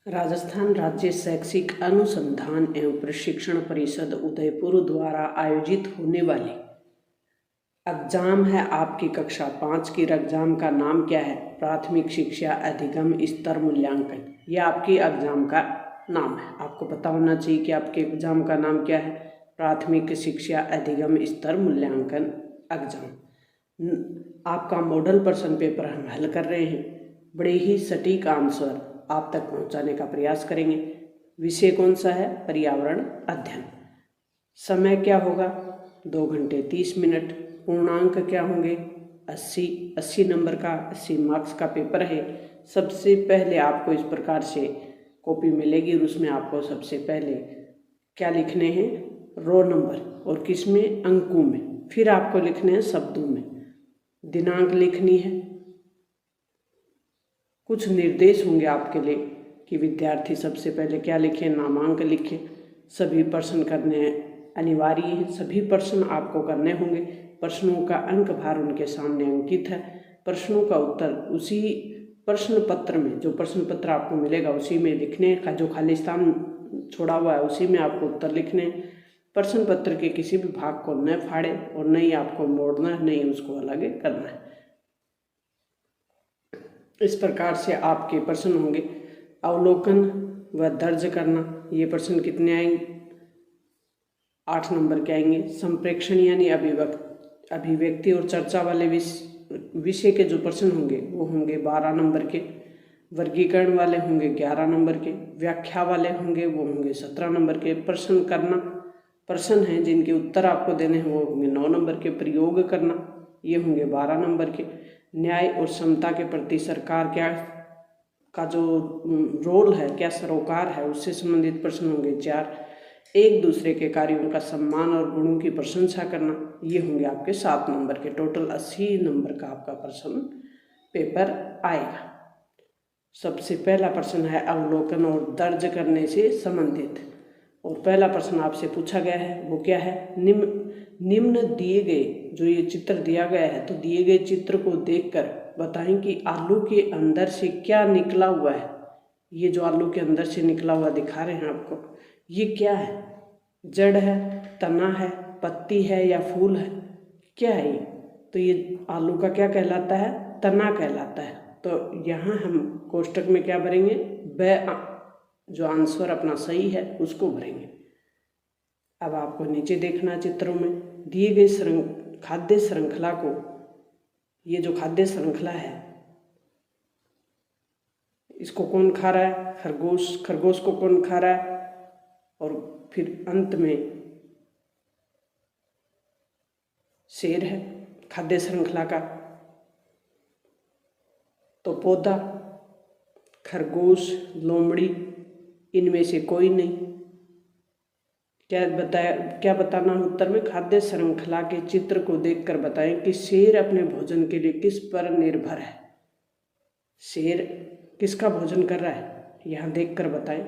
राजस्थान राज्य शैक्षिक अनुसंधान एवं प्रशिक्षण परिषद उदयपुर द्वारा आयोजित होने वाली एग्जाम है आपकी कक्षा 5 की। एग्जाम का नाम क्या है? प्राथमिक शिक्षा अधिगम स्तर मूल्यांकन। यह आपकी एग्जाम का नाम है। आपको पता होना चाहिए कि आपके एग्जाम का नाम क्या है। प्राथमिक शिक्षा अधिगम स्तर मूल्यांकन एग्जाम। आपका मॉडल प्रश्न पेपर हम हल कर रहे हैं। बड़े ही सटीक आंसर आप तक पहुंचाने का प्रयास करेंगे। विषय कौन सा है? पर्यावरण अध्ययन। समय क्या होगा? 2 घंटे 30 मिनट। पूर्णांक क्या होंगे? 80 नंबर का 80 मार्क्स का पेपर है। सबसे पहले आपको इस प्रकार से कॉपी मिलेगी और उसमें आपको सबसे पहले क्या लिखने हैं? रो नंबर और किस में? अंकों में। फिर आपको लिखने हैं शब्दों में। दिनांक लिखनी है। कुछ निर्देश होंगे आपके लिए कि विद्यार्थी सबसे पहले क्या लिखें? नामांक लिखें। सभी प्रश्न करने अनिवार्य हैं। सभी प्रश्न आपको करने होंगे। प्रश्नों का अंक भार उनके सामने अंकित है। प्रश्नों का उत्तर उसी प्रश्न पत्र में, जो प्रश्न पत्र आपको मिलेगा उसी में लिखने का। जो खाली स्थान छोड़ा हुआ है उसी में आपको उत्तर लिखने। प्रश्न पत्र के किसी भी भाग को न फाड़े और न ही आपको मोड़ना है, नहीं उसको अलग करना है। इस प्रकार से आपके प्रश्न होंगे। अवलोकन व दर्ज करना, ये प्रश्न कितने आएंगे? 8 नंबर के आएंगे। संप्रेक्षण यानी अभिव्यक्ति और चर्चा वाले विषय के जो प्रश्न होंगे वो होंगे 12 नंबर के। वर्गीकरण वाले होंगे 11 नंबर के। व्याख्या वाले होंगे वो होंगे 17 नंबर के। प्रश्न करना, प्रश्न हैं जिनके उत्तर आपको देने हैं वो होंगे 9 नंबर के। प्रयोग करना ये होंगे 12 नंबर के। न्याय और समता के प्रति सरकार क्या का जो रोल है, क्या सरोकार है, उससे संबंधित प्रश्न होंगे 4। एक दूसरे के कार्यों का सम्मान और गुणों की प्रशंसा करना ये होंगे आपके 7 नंबर के। टोटल 80 नंबर का आपका प्रश्न पेपर आएगा। सबसे पहला प्रश्न है अवलोकन और दर्ज करने से संबंधित। और पहला प्रश्न आपसे पूछा गया है वो क्या है? निम्न दिए गए, जो ये चित्र दिया गया है, तो दिए गए चित्र को देखकर बताएं कि आलू के अंदर से क्या निकला हुआ है। ये जो आलू के अंदर से निकला हुआ दिखा रहे हैं आपको, ये क्या है? जड़ है, तना है, पत्ती है या फूल है? क्या है ये? तो ये आलू का क्या कहलाता है? तना कहलाता है। तो यहाँ हम कोष्टक में क्या भरेंगे? जो आंसर अपना सही है उसको भरेंगे। अब आपको नीचे देखना चित्रों में दिए गए खाद्य श्रृंखला को, ये जो खाद्य श्रृंखला है इसको कौन खा रहा है? खरगोश। खरगोश को कौन खा रहा है? और फिर अंत में शेर है खाद्य श्रृंखला का। तो पौधा, खरगोश, लोमड़ी, इनमें से कोई नहीं। क्या बताना है उत्तर में? खाद्य श्रृंखला के चित्र को देखकर बताएं कि शेर अपने भोजन के लिए किस पर निर्भर है। शेर किसका भोजन कर रहा है? यहाँ देखकर बताएं।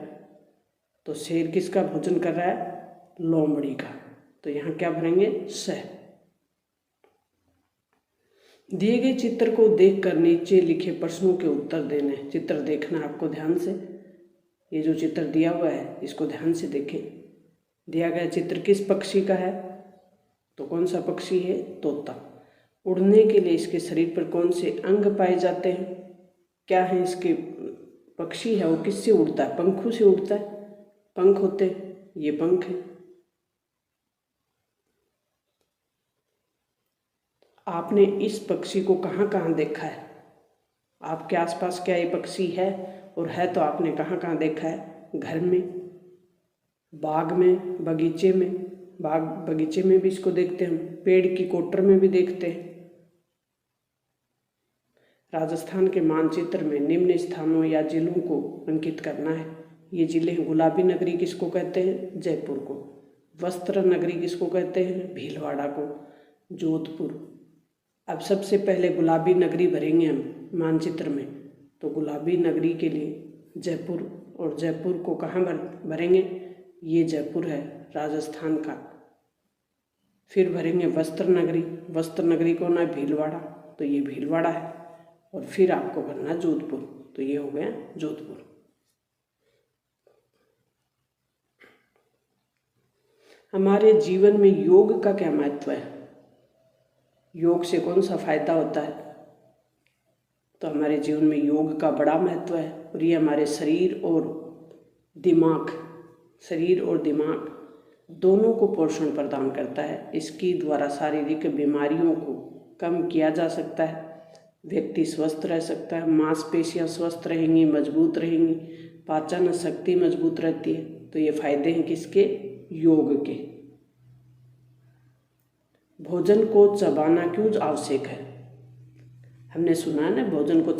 तो शेर किसका भोजन कर रहा है? लोमड़ी का। तो यहाँ क्या भरेंगे? स। दिए गए चित्र को देखकर नीचे लिखे प्रश्नों के उत्तर देने। चित्र देखना आपको ध्यान से। ये जो चित्र दिया हुआ है इसको ध्यान से देखें। दिया गया चित्र किस पक्षी का है? तो कौन सा पक्षी है? तोता। उड़ने के लिए इसके शरीर पर कौन से अंग पाए जाते हैं? क्या है इसके? पक्षी है वो किससे उड़ता है? पंखों से उड़ता है। पंख होते हैं, ये पंख है। आपने इस पक्षी को कहाँ कहाँ देखा है? आपके आसपास क्या ये पक्षी है? और है तो आपने कहाँ कहाँ देखा है? घर में, बाग में, बगीचे में। बाग बगीचे में भी इसको देखते हैं, पेड़ की कोटर में भी देखते हैं। राजस्थान के मानचित्र में निम्न स्थानों या जिलों को अंकित करना है। ये जिले हैं। गुलाबी नगरी किसको कहते हैं? जयपुर को। वस्त्र नगरी किसको कहते हैं? भीलवाड़ा को। जोधपुर। अब सबसे पहले गुलाबी नगरी भरेंगे हम मानचित्र में। तो गुलाबी नगरी के लिए जयपुर, और जयपुर को कहाँ भरेंगे? ये जयपुर है राजस्थान का। फिर भरेंगे वस्त्र नगरी। वस्त्र नगरी कौन है? भीलवाड़ा। तो ये भीलवाड़ा है। और फिर आपको भरना जोधपुर। तो ये हो गया जोधपुर। हमारे जीवन में योग का क्या महत्व है, योग से कौन सा फायदा होता है? तो हमारे जीवन में योग का बड़ा महत्व है और ये हमारे शरीर और दिमाग दोनों को पोषण प्रदान करता है। इसके द्वारा शारीरिक बीमारियों को कम किया जा सकता है, व्यक्ति स्वस्थ रह सकता है, मांसपेशियां स्वस्थ रहेंगी, मजबूत रहेंगी, पाचन शक्ति मजबूत रहती है। तो ये फायदे हैं किसके? योग के। भोजन को चबाना क्यों आवश्यक है? हमने सुना है ना, भोजन को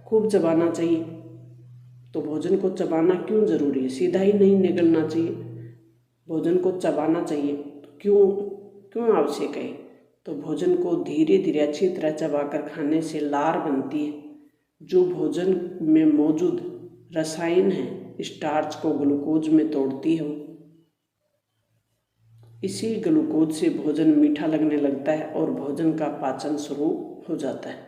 खूब चबाना चाहिए। तो भोजन को चबाना क्यों जरूरी है? सीधा ही नहीं निगलना चाहिए, भोजन को चबाना चाहिए। तो क्यों आवश्यक है? तो भोजन को धीरे धीरे अच्छी तरह चबाकर खाने से लार बनती है, जो भोजन में मौजूद रसायन है स्टार्च को ग्लूकोज में तोड़ती है। इसी ग्लूकोज से भोजन मीठा लगने लगता है और भोजन का पाचन शुरू हो जाता है।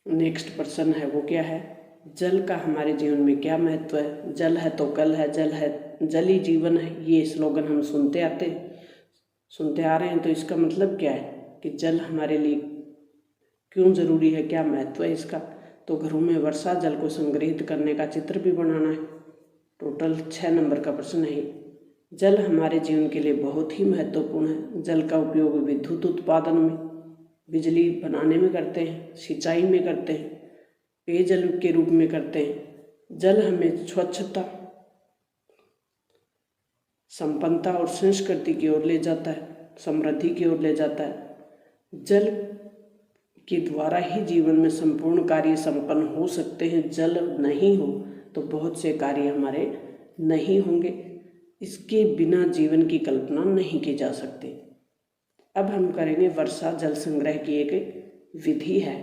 नेक्स्ट प्रश्न है वो क्या है? जल का हमारे जीवन में क्या महत्व है? जल है तो कल है, जल ही जीवन है, ये स्लोगन हम सुनते आ रहे हैं। तो इसका मतलब क्या है कि जल हमारे लिए क्यों जरूरी है, क्या महत्व है इसका? तो घरों में वर्षा जल को संग्रहित करने का चित्र भी बनाना है। टोटल 6 नंबर का प्रश्न है। जल हमारे जीवन के लिए बहुत ही महत्वपूर्ण है। जल का उपयोग विद्युत उत्पादन में, बिजली बनाने में करते हैं, सिंचाई में करते हैं, पेयजल के रूप में करते हैं। जल हमें स्वच्छता, संपन्नता और संस्कृति की ओर ले जाता है, समृद्धि की ओर ले जाता है। जल के द्वारा ही जीवन में संपूर्ण कार्य संपन्न हो सकते हैं। जल नहीं हो तो बहुत से कार्य हमारे नहीं होंगे। इसके बिना जीवन की कल्पना नहीं की जा सकती। अब हम करेंगे वर्षा जल संग्रह की एक विधि है,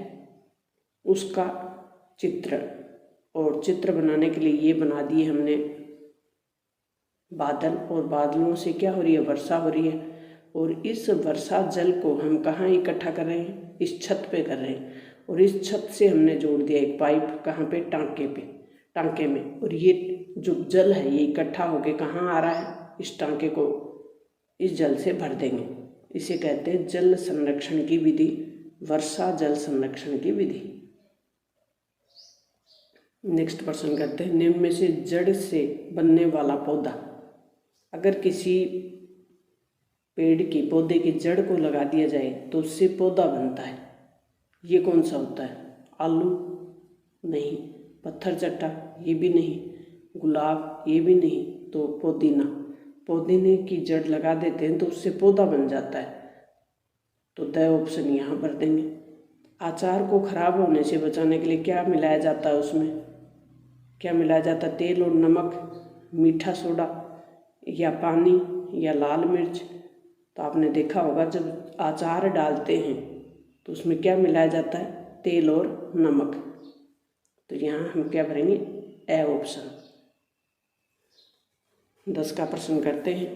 उसका चित्र। और चित्र बनाने के लिए ये बना दिए हमने बादल, और बादलों से क्या हो रही है? वर्षा हो रही है। और इस वर्षा जल को हम कहाँ इकट्ठा कर रहे हैं? इस छत पे कर रहे हैं। और इस छत से हमने जोड़ दिया एक पाइप, कहाँ पे? टांके में। और ये जो जल है ये इकट्ठा होके कहाँ आ रहा है? इस टांके को इस जल से भर देंगे। इसे कहते हैं जल संरक्षण की विधि, वर्षा जल संरक्षण की विधि। नेक्स्ट प्रश्न करते हैं, निम्न में से जड़ से बनने वाला पौधा, अगर किसी पेड़ की पौधे की जड़ को लगा दिया जाए तो उससे पौधा बनता है, ये कौन सा होता है? आलू? नहीं। पत्थर चट्टा? ये भी नहीं। गुलाब? ये भी नहीं। तो पुदीने की जड़ लगा देते हैं तो उससे पौधा बन जाता है। तो द ऑप्शन यहाँ भर देंगे। अचार को खराब होने से बचाने के लिए क्या मिलाया जाता है? उसमें क्या मिलाया जाता है? तेल और नमक, मीठा सोडा, या पानी, या लाल मिर्च। तो आपने देखा होगा जब अचार डालते हैं तो उसमें क्या मिलाया जाता है? तेल और नमक। तो यहाँ हम क्या भरेंगे? A option. 10 का प्रश्न करते हैं,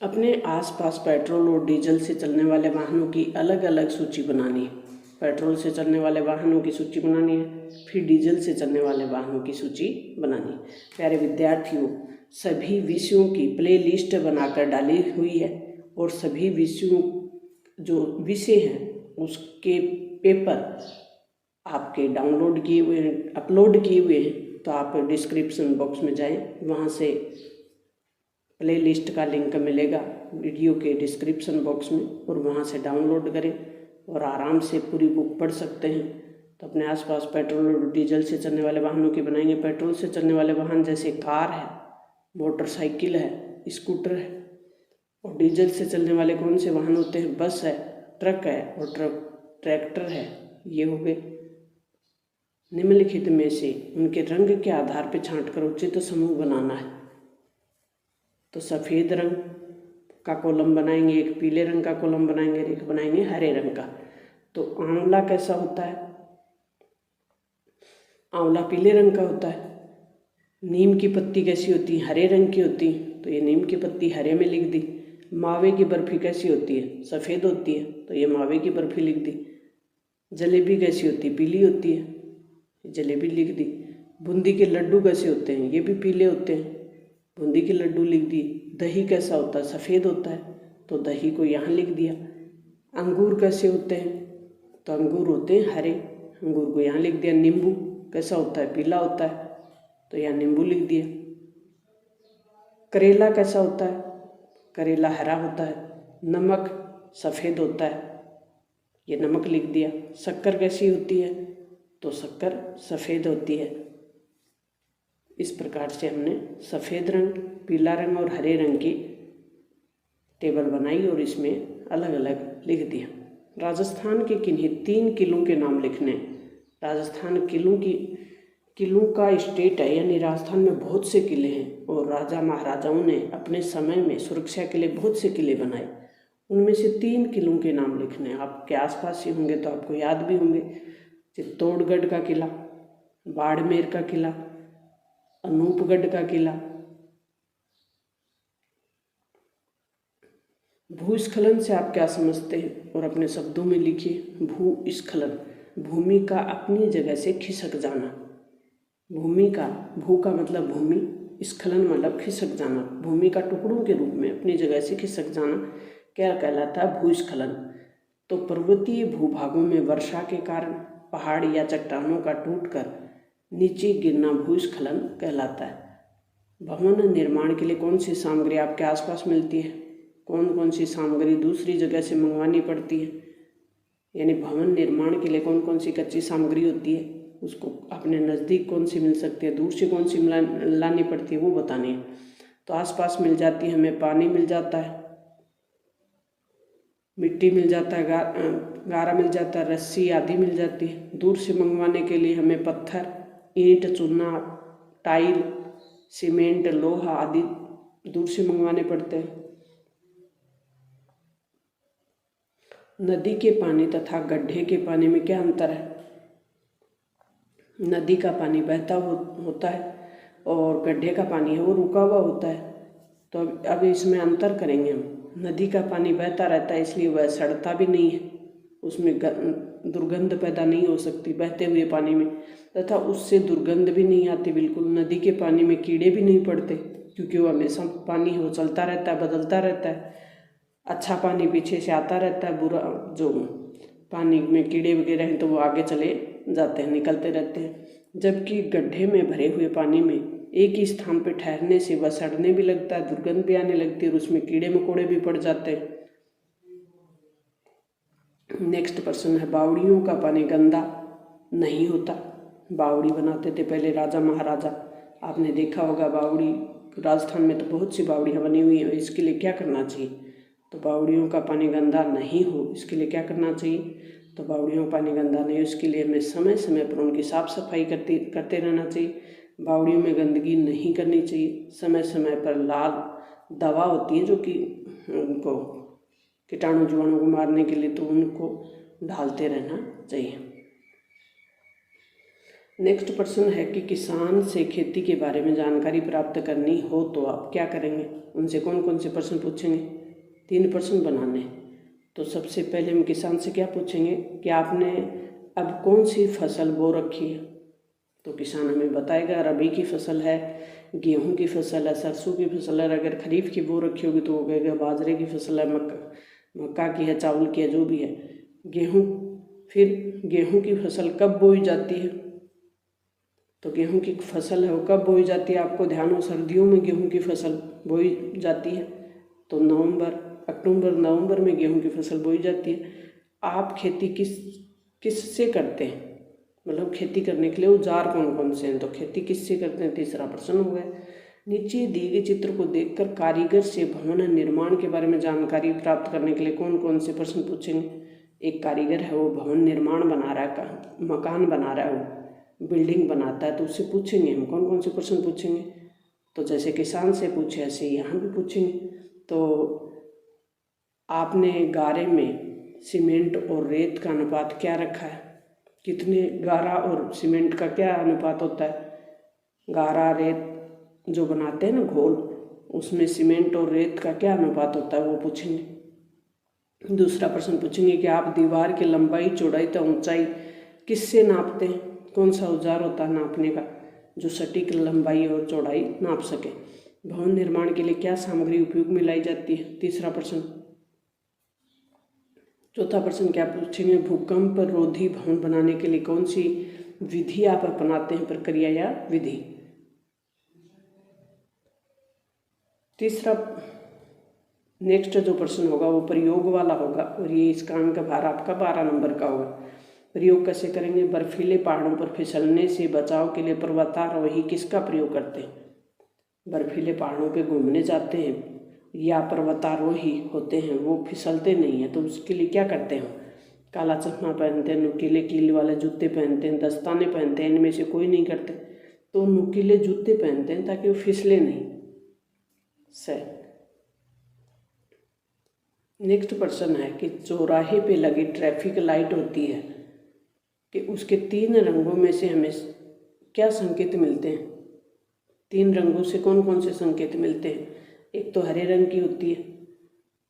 अपने आसपास पेट्रोल और डीजल से चलने वाले वाहनों की अलग अलग सूची बनानी है। पेट्रोल से चलने वाले वाहनों की सूची बनानी है, फिर डीजल से चलने वाले वाहनों की सूची बनानी है। प्यारे विद्यार्थियों, सभी विषयों की प्ले लिस्ट बनाकर डाली हुई है और सभी विषयों जो विषय हैं उसके पेपर आपके डाउनलोड किए हुए हैं, अपलोड किए हुए हैं। तो आप डिस्क्रिप्शन बॉक्स में जाएं, वहाँ से प्ले लिस्ट का लिंक मिलेगा वीडियो के डिस्क्रिप्शन बॉक्स में, और वहाँ से डाउनलोड करें और आराम से पूरी बुक पढ़ सकते हैं। तो अपने आसपास पेट्रोल और डीजल से चलने वाले वाहनों की बनाएंगे। पेट्रोल से चलने वाले वाहन जैसे कार है, मोटरसाइकिल है, स्कूटर है। और डीजल से चलने वाले कौन से वाहन होते हैं? बस है, ट्रक है और ट्रैक्टर है। ये हो गए। निम्नलिखित में से उनके रंग के आधार पर छांटकर उचित समूह बनाना है। तो सफ़ेद रंग का कॉलम बनाएंगे, एक पीले रंग का कॉलम बनाएंगे, एक बनाएंगे हरे रंग का। तो आंवला कैसा होता है? आंवला पीले रंग का होता है। नीम की पत्ती कैसी होती है? हरे रंग की होती है, तो ये नीम की पत्ती हरे में लिख दी। मावे की बर्फी कैसी होती है? सफ़ेद होती है, तो ये मावे की बर्फी लिख दी। जलेबी कैसी होती है? पीली होती है, जलेबी लिख दी। बूंदी के लड्डू कैसे होते हैं, ये भी पीले होते हैं, बूंदी के लड्डू लिख दिए। दही कैसा होता है, सफ़ेद होता है, तो दही को यहाँ लिख दिया। अंगूर कैसे होते हैं, तो अंगूर होते हैं हरे, अंगूर को यहाँ लिख दिया। नींबू कैसा होता है, पीला होता है, तो यहाँ नींबू लिख दिया। करेला कैसा होता है, करेला हरा होता है। नमक सफ़ेद होता है, ये नमक लिख दिया। शक्कर कैसी होती है, तो शक्कर सफ़ेद होती है। इस प्रकार से हमने सफ़ेद रंग, पीला रंग और हरे रंग की टेबल बनाई और इसमें अलग अलग लिख दिया। राजस्थान के किन्हीं 3 किलों के नाम लिखने। राजस्थान किलों का स्टेट है, यानी राजस्थान में बहुत से किले हैं और राजा महाराजाओं ने अपने समय में सुरक्षा के लिए बहुत से किले बनाए। उनमें से 3 किलों के नाम लिखने। आपके आसपास ही होंगे तो आपको याद भी होंगे। चित्तौड़गढ़ का किला, बाड़मेर का किला, अनूपगढ़ का किला। भूस्खलन से आप क्या समझते हैं और अपने शब्दों में लिखिए। भूस्खलन, भूमि का अपनी जगह से खिसक जाना। भूमि का, भू का मतलब भूमि, स्खलन मतलब खिसक जाना। भूमि का टुकड़ों के रूप में अपनी जगह से खिसक जाना क्या कहलाता है, भूस्खलन। तो पर्वतीय भूभागों में वर्षा के कारण पहाड़ या चट्टानों का टूटकर नीचे गिरना भूस्खलन कहलाता है। भवन निर्माण के लिए कौन सी सामग्री आपके आसपास मिलती है, कौन कौन सी सामग्री दूसरी जगह से मंगवानी पड़ती है, यानी भवन निर्माण के लिए कौन कौन सी कच्ची सामग्री होती है, उसको अपने नज़दीक कौन सी मिल सकती है, दूर से कौन सी लानी पड़ती है, वो बतानी है। तो आसपास मिल जाती है हमें, पानी मिल जाता है, मिट्टी मिल जाता है, गारा मिल जाता है, रस्सी आदि मिल जाती है। दूर से मंगवाने के लिए हमें पत्थर, ईंट, चूना, टाइल, सीमेंट, लोहा आदि दूर से मंगवाने पड़ते हैं। नदी के पानी तथा गड्ढे के पानी में क्या अंतर है। नदी का पानी बहता होता है और गड्ढे का पानी है वो रुका हुआ होता है। तो अब इसमें अंतर करेंगे हम। नदी का पानी बहता रहता है इसलिए वह सड़ता भी नहीं है, उसमें दुर्गंध पैदा नहीं हो सकती बहते हुए पानी में, तथा उससे दुर्गंध भी नहीं आती बिल्कुल। नदी के पानी में कीड़े भी नहीं पड़ते क्योंकि वो हमेशा पानी वो चलता रहता है, बदलता रहता है। अच्छा पानी पीछे से आता रहता है, बुरा जो पानी में कीड़े वगैरह हैं तो वो आगे चले जाते हैं, निकलते रहते हैं। जबकि गड्ढे में भरे हुए पानी में एक ही स्थान पर ठहरने से वह सड़ने भी लगता है, दुर्गंध भी आने लगती है और उसमें कीड़े मकोड़े भी पड़ जाते हैं। नेक्स्ट प्रश्न है, बावड़ियों का पानी गंदा नहीं होता। बावड़ी बनाते थे पहले राजा महाराजा, आपने देखा होगा बावड़ी। राजस्थान में तो बहुत सी बावड़ियाँ बनी हुई हैं, इसके लिए क्या करना चाहिए। तो बावड़ियों का पानी गंदा नहीं हो इसके लिए क्या करना चाहिए। तो बावड़ियों का पानी गंदा नहीं हो इसके लिए हमें समय समय पर उनकी साफ़ सफाई करते रहना चाहिए। बावड़ियों में गंदगी नहीं करनी चाहिए। समय समय पर लाल दवा होती है जो कि उनको कीटाणु जीवाणु को मारने के लिए, तो उनको डालते रहना चाहिए। नेक्स्ट प्रश्न है कि किसान से खेती के बारे में जानकारी प्राप्त करनी हो तो आप क्या करेंगे। उनसे कौन कौन से प्रश्न पूछेंगे, 3 प्रश्न बनाने। तो सबसे पहले हम किसान से क्या पूछेंगे कि आपने अब कौन सी फसल बो रखी है। तो किसान हमें बताएगा रबी की फसल है, गेहूं की फसल है, सरसों की फसल है। अगर खरीफ की बो रखी होगी तो वो कहेगा बाजरे की फसल है, मक्का की है, चावल की है, जो भी है। गेहूं, फिर गेहूं की फसल कब बोई जाती है। तो गेहूं की फसल है वो कब बोई जाती है, आपको ध्यान हो, सर्दियों में गेहूं की फसल बोई जाती है। तो अक्टूबर नवंबर में गेहूं की फसल बोई जाती है। आप खेती किस से करते हैं, मतलब खेती करने के लिए औजार कौन कौन से हैं। तो खेती किससे करते हैं, तीसरा प्रश्न हो गया। नीचे दिए गए चित्र को देखकर कारीगर से भवन निर्माण के बारे में जानकारी प्राप्त करने के लिए कौन कौन से प्रश्न पूछेंगे। एक कारीगर है वो भवन निर्माण बना रहा है, मकान बना रहा है, वो बिल्डिंग बनाता है, तो उससे पूछेंगे हम कौन कौन से प्रश्न पूछेंगे। तो जैसे किसान से पूछे ऐसे यहाँ भी पूछेंगे। तो आपने गारे में सीमेंट और रेत का अनुपात क्या रखा है, कितने गारा और सीमेंट का क्या अनुपात होता है। गारा रेत जो बनाते हैं ना घोल, उसमें सीमेंट और रेत का क्या अनुपात होता है वो पूछेंगे। दूसरा प्रश्न पूछेंगे कि आप दीवार की लंबाई चौड़ाई तथा ऊंचाई किससे नापते हैं, कौन सा औजार होता है नापने का। जो सटीक लंबाई और चौड़ाई नाप सके। भवन निर्माण के लिए क्या सामग्री उपयोग में लाई जाती है? तीसरा प्रश्न। चौथा प्रश्न क्या पूछेंगे? भूकंप रोधी भवन बनाने के लिए कौन सी विधि आप अपनाते हैं? प्रक्रिया या विधि। तीसरा नेक्स्ट जो प्रश्न होगा वो प्रयोग वाला होगा और ये इसका अंक भार आपका 12 नंबर का होगा। प्रयोग कैसे करेंगे? बर्फीले पहाड़ों पर फिसलने से बचाव के लिए पर्वतारोही किसका प्रयोग करते हैं? बर्फीले पहाड़ों पे घूमने जाते हैं या पर्वतारोही होते हैं वो फिसलते नहीं हैं तो उसके लिए क्या करते हैं? काला चश्मा पहनते हैं, नुकीले कील वाले जूते पहनते हैं, दस्ताने पहनते हैं। इनमें से कोई नहीं करते तो नुकीले जूते पहनते हैं ताकि वो फिसले नहीं। सही। नेक्स्ट प्रश्न है कि चौराहे पे लगी ट्रैफिक लाइट होती है कि उसके 3 रंगों में से हमें क्या संकेत मिलते हैं? 3 रंगों से कौन कौन से संकेत मिलते हैं? एक तो हरे रंग की होती है,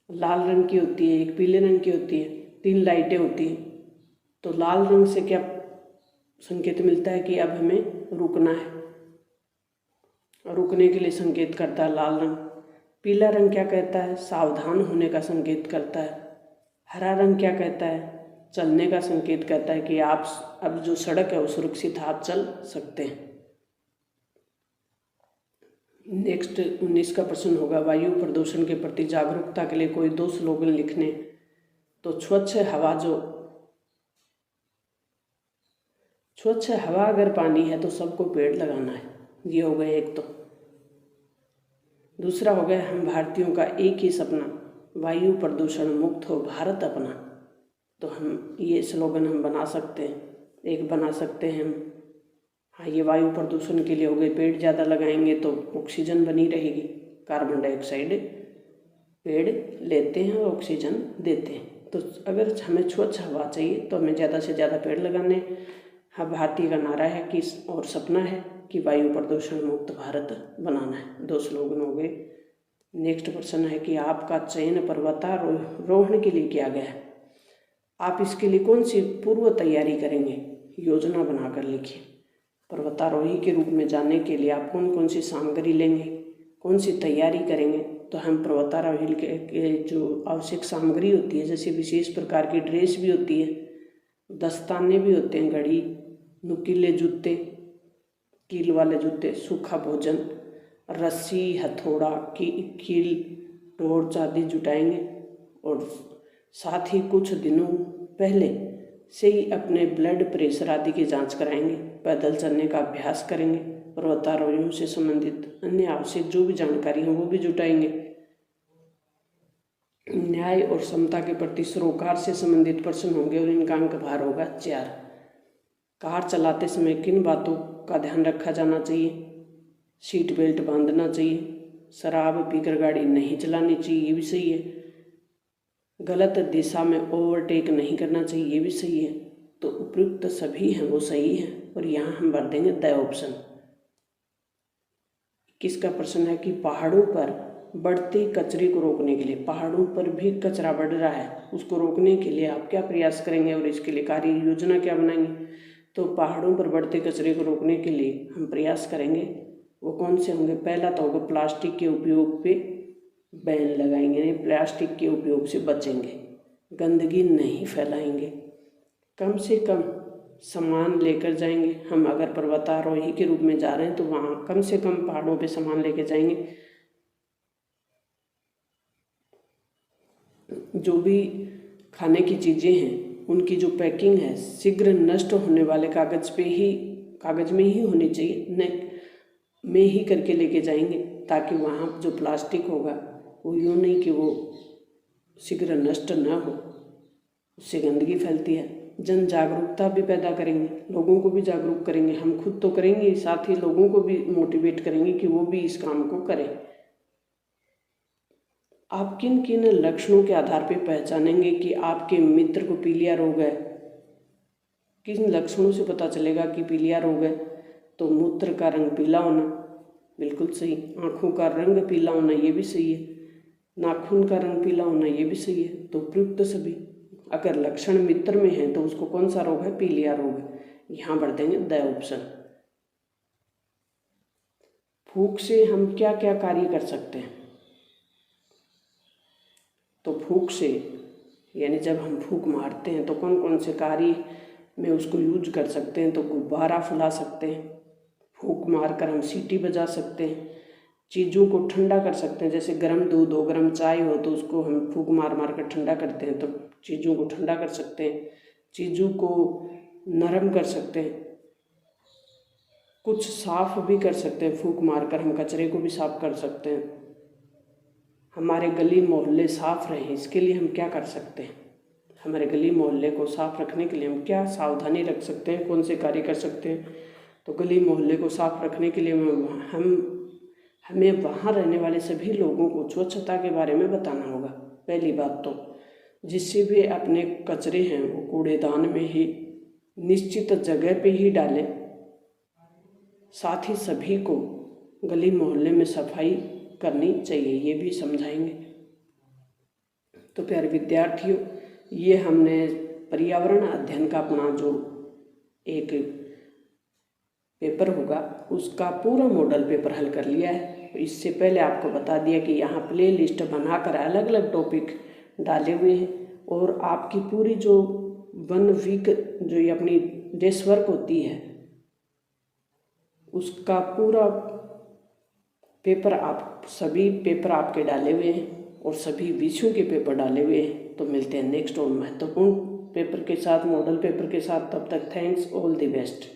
लाल रंग की होती है, एक पीले रंग की होती है। 3 लाइटें होती हैं। तो लाल रंग से क्या संकेत मिलता है कि अब हमें रुकना है, रुकने के लिए संकेत करता है लाल रंग। पीला रंग क्या कहता है? सावधान होने का संकेत करता है। हरा रंग क्या कहता है? चलने का संकेत करता है कि आप अब जो सड़क है वो सुरक्षित है, आप चल सकते हैं। नेक्स्ट 19 का प्रश्न होगा वायु प्रदूषण के प्रति जागरूकता के लिए कोई 2 स्लोगन लिखने। तो स्वच्छ हवा अगर पानी है तो सबको पेड़ लगाना है, ये हो गए एक। तो दूसरा हो गया हम भारतीयों का एक ही सपना, वायु प्रदूषण मुक्त हो भारत अपना। तो हम ये स्लोगन हम बना सकते हैं, एक बना सकते हैं हम। हाँ, ये वायु प्रदूषण के लिए हो गए। पेड़ ज़्यादा लगाएंगे तो ऑक्सीजन बनी रहेगी, कार्बन डाइऑक्साइड पेड़ लेते हैं और ऑक्सीजन देते हैं। तो अगर हमें स्वच्छ हवा चाहिए तो हमें ज़्यादा से ज़्यादा पेड़ लगाने। हाँ, भारतीय का नारा है कि और सपना है कि वायु प्रदूषण मुक्त भारत बनाना है। 2 स्लोगन हो गए। नेक्स्ट प्रश्न है कि आपका चयन पर्वतारोहण के लिए किया गया है, आप इसके लिए कौन सी पूर्व तैयारी करेंगे? योजना बनाकर लिखिए। पर्वतारोही के रूप में जाने के लिए आप कौन कौन सी सामग्री लेंगे, कौन सी तैयारी करेंगे? तो हम पर्वतारोही के जो आवश्यक सामग्री होती है, जैसे विशेष प्रकार की ड्रेस भी होती है, दस्ताने भी होते हैं, घड़ी, नुकीले जूते, कील वाले जूते, सूखा भोजन, रस्सी, हथौड़ा, कील, टॉर्च आदि जुटाएंगे। और साथ ही कुछ दिनों पहले से ही अपने ब्लड प्रेशर आदि की जांच कराएंगे। पैदल चलने का अभ्यास करेंगे। पर्वतारोहियों से संबंधित अन्य आवश्यक जो भी जानकारी है वो भी जुटाएंगे। न्याय और समता के प्रति सरोकार से संबंधित प्रश्न होंगे और इनका अंक भार होगा 4। कार चलाते समय किन बातों का ध्यान रखा जाना चाहिए? सीट बेल्ट बांधना चाहिए, शराब पीकर गाड़ी नहीं चलानी चाहिए, ये भी सही है। गलत दिशा में ओवरटेक नहीं करना चाहिए, ये भी सही है। तो उपयुक्त सभी हैं वो सही है और यहाँ हम भर देंगे द ऑप्शन। किसका प्रश्न है कि पहाड़ों पर बढ़ते कचरे को रोकने के लिए, पहाड़ों पर भी कचरा बढ़ रहा है, उसको रोकने के लिए आप क्या प्रयास करेंगे और इसके लिए कार्य योजना क्या बनाएंगे? तो पहाड़ों पर बढ़ते कचरे को रोकने के लिए हम प्रयास करेंगे, वो कौन से होंगे? पहला तो होगा प्लास्टिक के उपयोग पे बैन लगाएंगे, यानी प्लास्टिक के उपयोग से बचेंगे, गंदगी नहीं फैलाएंगे, कम से कम सामान लेकर जाएंगे। हम अगर पर्वतारोही के रूप में जा रहे हैं तो वहाँ कम से कम पहाड़ों पे सामान लेके जाएंगे। जो भी खाने की चीज़ें हैं उनकी जो पैकिंग है शीघ्र नष्ट होने वाले कागज़ में ही होनी चाहिए, न में ही करके लेके जाएंगे, ताकि वहाँ जो प्लास्टिक होगा वो यूँ नहीं कि वो शीघ्र नष्ट न हो, उससे गंदगी फैलती है। जन जागरूकता भी पैदा करेंगे, लोगों को भी जागरूक करेंगे। हम खुद तो करेंगे, साथ ही लोगों को भी मोटिवेट करेंगे कि वो भी इस काम को करें। आप किन किन लक्षणों के आधार पर पहचानेंगे कि आपके मित्र को पीलिया रोग है? किन लक्षणों से पता चलेगा कि पीलिया रोग है? तो मूत्र का रंग पीला होना, बिल्कुल सही। आँखों का रंग पीला होना, ये भी सही है। नाखून का रंग पीला होना, ये भी सही है। तो उपयुक्त सभी। अगर लक्षण मित्र में है तो उसको कौन सा रोग है? पीलिया रोग है। यहाँ भर देंगे द ऑप्शन। फूंक से हम क्या क्या कार्य कर सकते हैं? तो फूंक से यानी जब हम फूंक मारते हैं तो कौन कौन से कार्य में उसको यूज कर सकते हैं? तो गुब्बारा फुला सकते हैं, फूंक मारकर हम सीटी बजा सकते हैं, चीज़ों को ठंडा कर सकते हैं, जैसे गर्म दूध हो, गर्म चाय हो तो उसको हम फूंक मार मार कर ठंडा करते हैं, तो चीज़ों को ठंडा कर सकते हैं, चीज़ों को नरम कर सकते हैं, कुछ साफ भी कर सकते हैं, फूंक मारकर हम कचरे को भी साफ कर सकते हैं। हमारे गली मोहल्ले साफ रहे इसके लिए हम क्या कर सकते हैं? हमारे गली मोहल्ले को साफ रखने के लिए हम क्या सावधानी रख सकते हैं, कौन से कार्य कर सकते हैं? तो गली मोहल्ले को साफ रखने के लिए हमें वहाँ रहने वाले सभी लोगों को स्वच्छता के बारे में बताना होगा। पहली बात तो जिससे भी अपने कचरे हैं वो कूड़ेदान में ही निश्चित जगह पे ही डालें। साथ ही सभी को गली मोहल्ले में सफाई करनी चाहिए, ये भी समझाएंगे। तो प्यारे विद्यार्थियों, ये हमने पर्यावरण अध्ययन का अपना जो एक पेपर होगा उसका पूरा मॉडल पेपर हल कर लिया है। इससे पहले आपको बता दिया कि यहाँ प्ले लिस्ट बनाकर अलग अलग टॉपिक डाले हुए हैं और आपकी पूरी जो 1 वीक जो ये अपनी डेस्क वर्क होती है उसका पूरा पेपर आप सभी पेपर आपके डाले हुए हैं और सभी विषयों के पेपर डाले हुए हैं। तो मिलते हैं नेक्स्ट और महत्वपूर्ण पेपर के साथ, मॉडल पेपर के साथ। तब तक थैंक्स, ऑल द बेस्ट।